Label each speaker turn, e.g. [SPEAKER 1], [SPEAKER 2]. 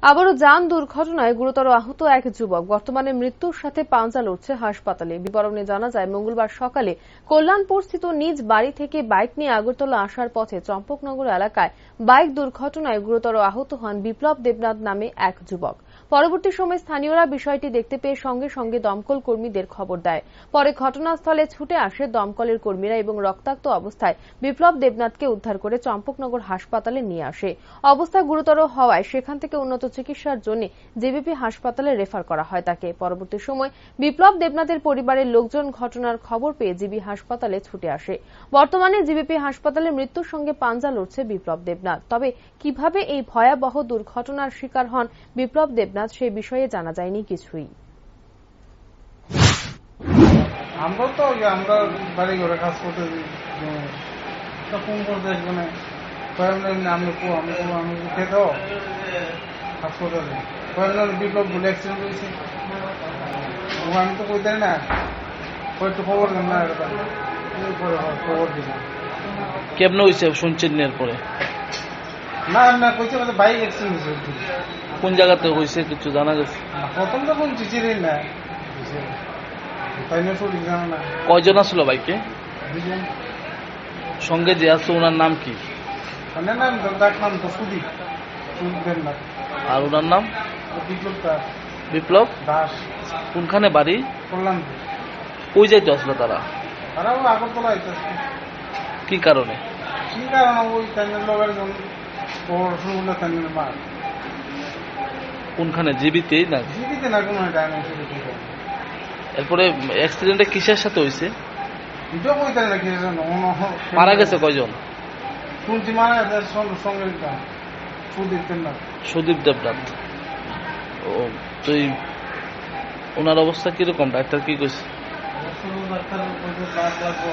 [SPEAKER 1] আবারও যান দুর্ঘটনায় গুরুতর আহত এক যুবক বর্তমানে মৃত্যুর সাথে পাঞ্জা লড়ছে হাসপাতালে। বিবরণে জানা যায়, মঙ্গলবার সকালে কল্যাণপুরস্থিত নিজ বাড়ি থেকে বাইক নিয়ে আগরতলা আসার পথে চম্পকনগর এলাকায় বাইক দুর্ঘটনায় গুরুতর আহত হন বিপ্লব দেবনাথ নামে এক যুবক। পরবর্তী সময় স্থানীয়রা বিষয়টি দেখতে পেয়ে সঙ্গে সঙ্গে দমকল কর্মীদের খবর দেয়। পরে ঘটনাস্থলে ছুটে আসে দমকলের কর্মীরা এবং রক্তাক্ত অবস্থায় বিপ্লব দেবনাথকে উদ্ধার করে চম্পকনগর হাসপাতালে নিয়ে আসে। অবস্থা গুরুতর হওয়ায় সেখান থেকে উন্নত চিকিৎসার জন্য জেবিপি হাসপাতালে রেফার করা হয় তাকে। পরবর্তী সময় বিপ্লব দেবনাথের পরিবারের লোকজন ঘটনার খবর পেয়ে জিবি হাসপাতালে ছুটে আসে। বর্তমানে জিবিপি হাসপাতালে মৃত্যুর সঙ্গে পাঞ্জা লড়ছে বিপ্লব দেবনাথ। তবে কিভাবে এই ভয়াবহ দুর্ঘটনার শিকার হন বিপ্লব দেবনাথ সে বিষয়ে জানা যায়নি কিছুই।
[SPEAKER 2] আমরা বাড়ি ঘরে কাজ করতে ফোন করতে আমি খেতে হাসপাতালে বিপ্লব বলে অ্যাক্সিডেন্ট হয়েছে। আমি তো কইতে না, একটু খবর দেন না, খবর দিলাম
[SPEAKER 3] কেমন হয়েছে শুনছেন এরপরে?
[SPEAKER 2] না না কইছে বাইক অ্যাক্সিডেন্ট হয়েছে।
[SPEAKER 3] কোন জায়গাতে হয়েছে কিছু জানা গেছে?
[SPEAKER 2] প্রথম তো কোন চিচিরই না, তাই না শরীর জানা না।
[SPEAKER 3] কয়জন আসলো বাইকে?
[SPEAKER 2] দুজন।
[SPEAKER 3] সঙ্গে যে আছে ওনার নাম কি?
[SPEAKER 2] নাম ডাকলাম তো সুদীপ দেবনাথ।
[SPEAKER 3] আর ওনার নাম?
[SPEAKER 2] বিপ্লব দাস।
[SPEAKER 3] বিপ্লব
[SPEAKER 2] দাস।
[SPEAKER 3] কোনখানে বাড়ি?
[SPEAKER 2] কল্যাণপুর।
[SPEAKER 3] কই যাইতে আসলো তারা?
[SPEAKER 2] তারাও আগরতলা আইতেছে।
[SPEAKER 3] কি কারণে?
[SPEAKER 2] কি কারণ ওই তাইনের লোকের জন্য শুরু তাইনের মা।
[SPEAKER 3] কোনখানে? জীবিতেই না?
[SPEAKER 2] জীবিতে না, কোনো
[SPEAKER 3] এরপরে অ্যাক্সিডেন্টে কিসের সাথে হয়েছে?
[SPEAKER 2] এটাও কইতে না কি
[SPEAKER 3] মারা গেছে কয়জন?
[SPEAKER 2] শুনছি মারা গেছে সঙ্গে সুদীপ দেবনাথ।
[SPEAKER 3] সুদীপ দেবনাথ। ও তো ওনার অবস্থা কিরকম? ডাক্তার কি কইছে?
[SPEAKER 2] ডাক্তার ব্লাড লাগবে।